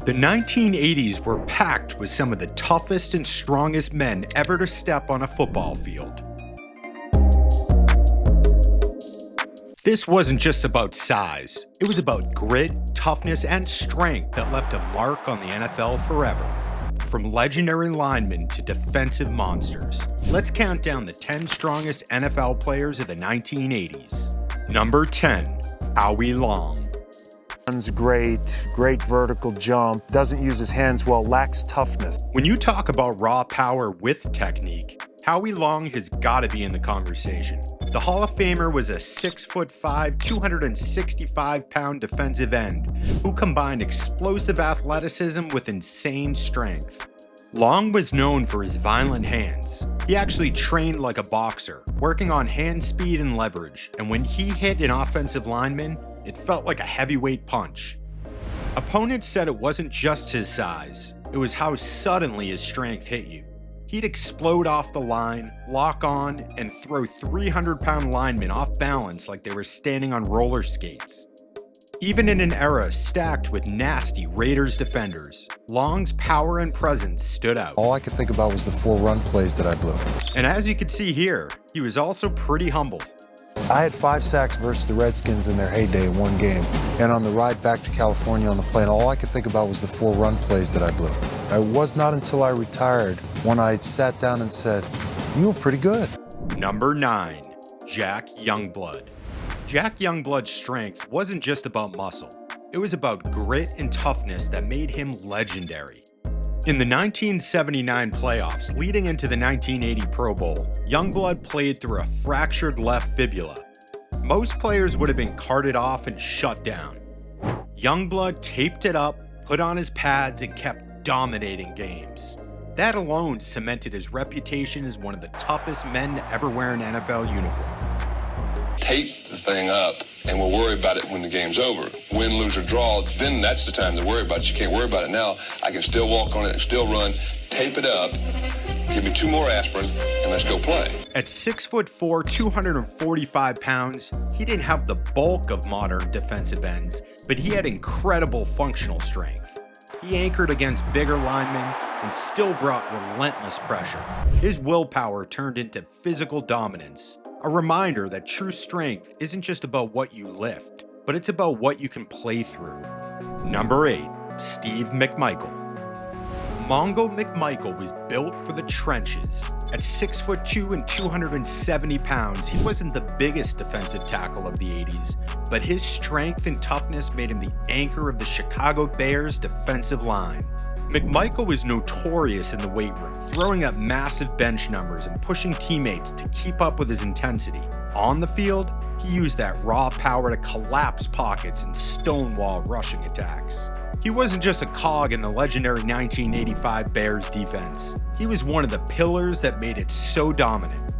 The 1980s were packed with some of the toughest and strongest men ever to step on a football field. This wasn't just about size. It was about grit, toughness, and strength that left a mark on the NFL forever. From legendary linemen to defensive monsters, let's count down the 10 strongest NFL players of the 1980s. Number 10, Howie Long. Runs great vertical jump, doesn't use his hands well, lacks toughness. When you talk about raw power with technique, Howie Long has got to be in the conversation. The Hall of Famer was a 6'5", 265-pound defensive end who combined explosive athleticism with insane strength. Long was known for his violent hands. He actually trained like a boxer, working on hand speed and leverage, and when he hit an offensive lineman, it felt like a heavyweight punch. Opponents said it wasn't just his size, it was how suddenly his strength hit you. He'd explode off the line, lock on, and throw 300-pound linemen off balance like they were standing on roller skates. Even in an era stacked with nasty Raiders defenders, Long's power and presence stood out. All I could think about was the 4 run plays that I blew. And as you could see here, he was also pretty humble. I had 5 sacks versus the Redskins in their heyday in one game, and on the ride back to California on the plane, all I could think about was the 4 run plays that I blew. It was not until I retired when I sat down and said, "You were pretty good." Number 9, Jack Youngblood. Jack Youngblood's strength wasn't just about muscle. It was about grit and toughness that made him legendary. In the 1979 playoffs leading into the 1980 Pro Bowl, Youngblood played through a fractured left fibula. Most players would have been carted off and shut down. Youngblood taped it up, put on his pads, and kept dominating games. That alone cemented his reputation as one of the toughest men to ever wear an NFL uniform. Tape the thing up, and we'll worry about it when the game's over. Win, lose, or draw, then that's the time to worry about it. You can't worry about it now. I can still walk on it and still run. Tape it up, give me 2 more aspirin, and let's go play. At 6'4", 245 pounds, he didn't have the bulk of modern defensive ends, but he had incredible functional strength. He anchored against bigger linemen and still brought relentless pressure. His willpower turned into physical dominance. A reminder that true strength isn't just about what you lift, but it's about what you can play through. Number 8, Steve McMichael. Mongo McMichael was built for the trenches. At 6'2" and 270 pounds, he wasn't the biggest defensive tackle of the 80s, but his strength and toughness made him the anchor of the Chicago Bears defensive line. McMichael was notorious in the weight room, throwing up massive bench numbers and pushing teammates to keep up with his intensity. On the field, he used that raw power to collapse pockets and stonewall rushing attacks. He wasn't just a cog in the legendary 1985 Bears defense. He was one of the pillars that made it so dominant.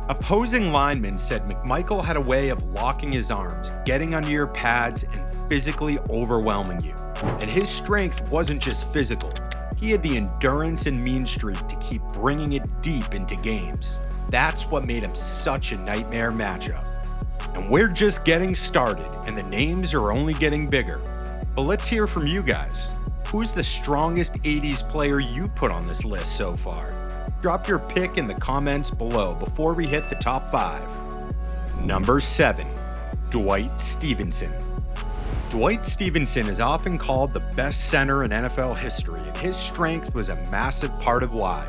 Opposing linemen said McMichael had a way of locking his arms, getting under your pads, and physically overwhelming you. And his strength wasn't just physical. He had the endurance and mean streak to keep bringing it deep into games. That's what made him such a nightmare matchup. And we're just getting started, and the names are only getting bigger. But let's hear from you guys. Who's the strongest 80s player you put on this list so far? Drop your pick in the comments below before we hit the top 5. Number 7, Dwight Stephenson. Dwight Stephenson is often called the best center in NFL history, and his strength was a massive part of why.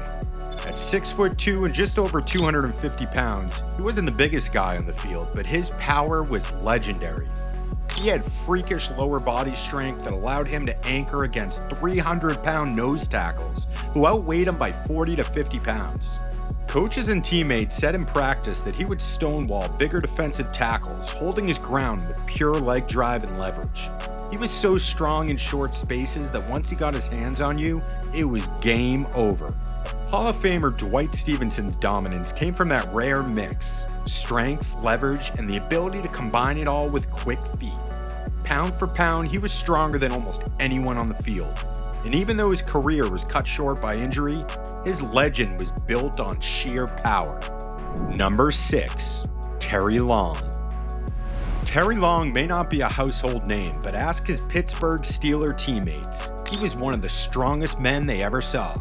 At 6'2" and just over 250 pounds, he wasn't the biggest guy on the field, but his power was legendary. He had freakish lower body strength that allowed him to anchor against 300-pound nose tackles who outweighed him by 40 to 50 pounds. Coaches and teammates said in practice that he would stonewall bigger defensive tackles, holding his ground with pure leg drive and leverage. He was so strong in short spaces that once he got his hands on you, it was game over. Hall of Famer Dwight Stephenson's dominance came from that rare mix: strength, leverage, and the ability to combine it all with quick feet. Pound for pound, he was stronger than almost anyone on the field. And even though his career was cut short by injury, his legend was built on sheer power. Number 6, Terry Long. Terry Long may not be a household name, but ask his Pittsburgh Steelers teammates. He was one of the strongest men they ever saw.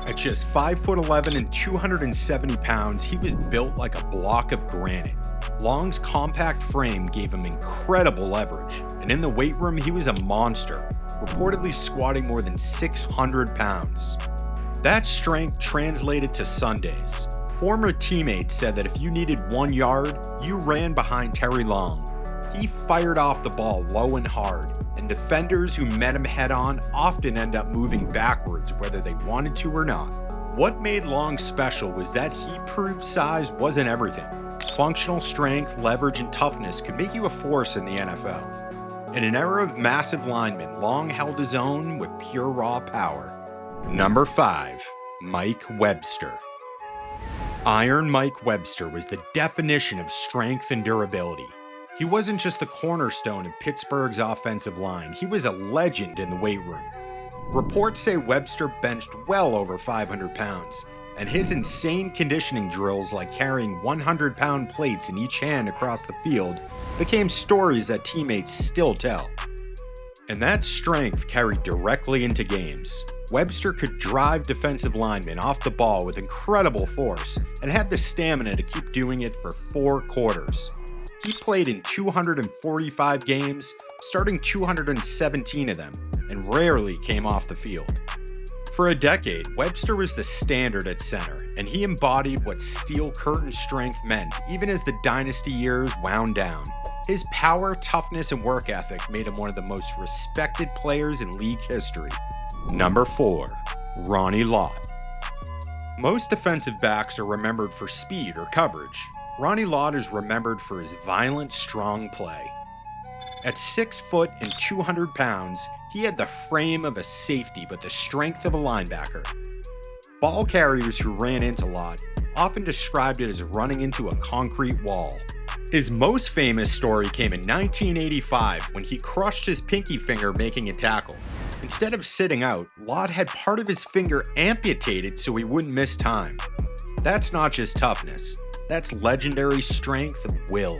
At just 5'11" and 270 pounds, he was built like a block of granite. Long's compact frame gave him incredible leverage, and in the weight room he was a monster, reportedly squatting more than 600 pounds. That strength translated to Sundays. Former teammates said that if you needed 1 yard, you ran behind Terry Long. He fired off the ball low and hard, and defenders who met him head-on often end up moving backwards whether they wanted to or not. What made Long special was that he proved size wasn't everything. Functional strength, leverage, and toughness could make you a force in the NFL. In an era of massive linemen, Long held his own with pure raw power. Number 5. Mike Webster. Iron Mike Webster was the definition of strength and durability. He wasn't just the cornerstone of Pittsburgh's offensive line, he was a legend in the weight room. Reports say Webster benched well over 500 pounds, and his insane conditioning drills like carrying 100-pound plates in each hand across the field became stories that teammates still tell. And that strength carried directly into games. Webster could drive defensive linemen off the ball with incredible force and had the stamina to keep doing it for 4 quarters. He played in 245 games, starting 217 of them, and rarely came off the field. For a decade, Webster was the standard at center, and he embodied what steel curtain strength meant even as the dynasty years wound down. His power, toughness, and work ethic made him one of the most respected players in league history. Number 4. Ronnie Lott. Most defensive backs are remembered for speed or coverage. Ronnie Lott is remembered for his violent, strong play. At 6 foot and 200 pounds, he had the frame of a safety but the strength of a linebacker. Ball carriers who ran into Lott often described it as running into a concrete wall. His most famous story came in 1985 when he crushed his pinky finger making a tackle. Instead of sitting out, Lott had part of his finger amputated so he wouldn't miss time. That's not just toughness, that's legendary strength of will.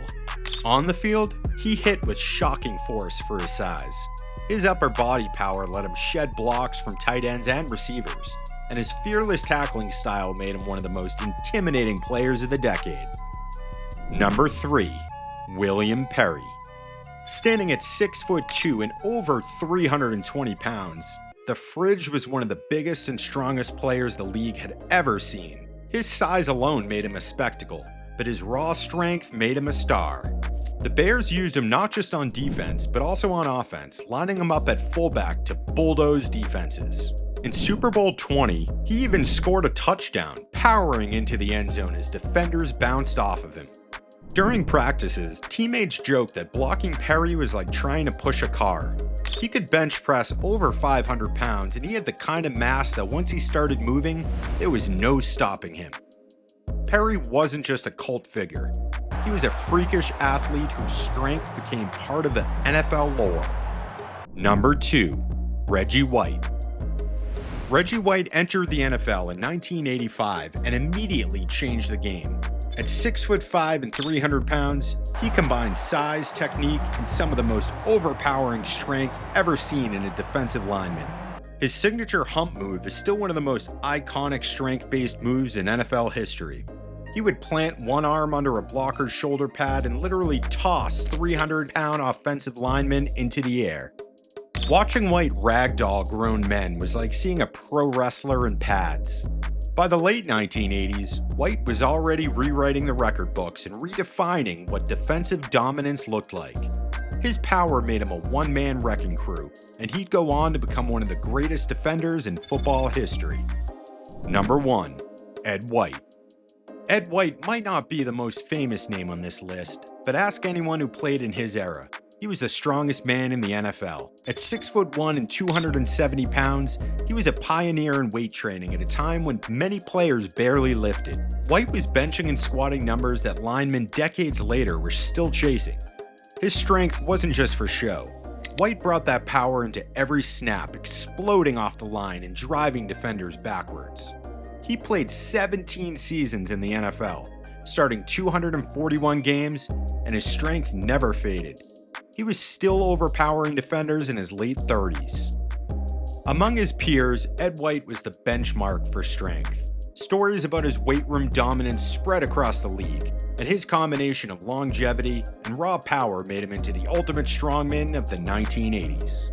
On the field, he hit with shocking force for his size. His upper body power let him shed blocks from tight ends and receivers, and his fearless tackling style made him one of the most intimidating players of the decade. Number 3. William Perry. Standing at 6'2" and over 320 pounds, the Fridge was one of the biggest and strongest players the league had ever seen. His size alone made him a spectacle, but his raw strength made him a star. The Bears used him not just on defense, but also on offense, lining him up at fullback to bulldoze defenses. In Super Bowl 20, he even scored a touchdown, powering into the end zone as defenders bounced off of him. During practices, teammates joked that blocking Perry was like trying to push a car. He could bench press over 500 pounds, and he had the kind of mass that once he started moving, there was no stopping him. Perry wasn't just a cult figure. He was a freakish athlete whose strength became part of the NFL lore. Number 2. Reggie White. Reggie White entered the NFL in 1985 and immediately changed the game. At 6'5" and 300 pounds, he combined size, technique, and some of the most overpowering strength ever seen in a defensive lineman. His signature hump move is still one of the most iconic strength-based moves in NFL history. He would plant one arm under a blocker's shoulder pad and literally toss 300-pound offensive linemen into the air. Watching White ragdoll grown men was like seeing a pro wrestler in pads. By the late 1980s, White was already rewriting the record books and redefining what defensive dominance looked like. His power made him a one-man wrecking crew, and he'd go on to become one of the greatest defenders in football history. Number 1. Ed White. Ed White might not be the most famous name on this list, but ask anyone who played in his era. He was the strongest man in the NFL. At 6'1" and 270 pounds, he was a pioneer in weight training at a time when many players barely lifted. White was benching and squatting numbers that linemen decades later were still chasing. His strength wasn't just for show. White brought that power into every snap, exploding off the line and driving defenders backwards. He played 17 seasons in the NFL, starting 241 games, and his strength never faded. He was still overpowering defenders in his late 30s. Among his peers, Ed White was the benchmark for strength. Stories about his weight room dominance spread across the league, and his combination of longevity and raw power made him into the ultimate strongman of the 1980s.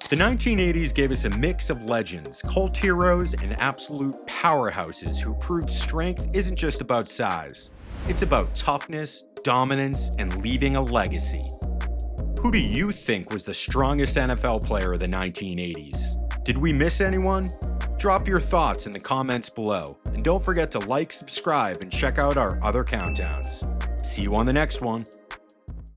The 1980s gave us a mix of legends, cult heroes, and absolute powerhouses who proved strength isn't just about size. It's about toughness, dominance, and leaving a legacy. Who do you think was the strongest NFL player of the 1980s? Did we miss anyone? Drop your thoughts in the comments below, and don't forget to like, subscribe, and check out our other countdowns. See you on the next one.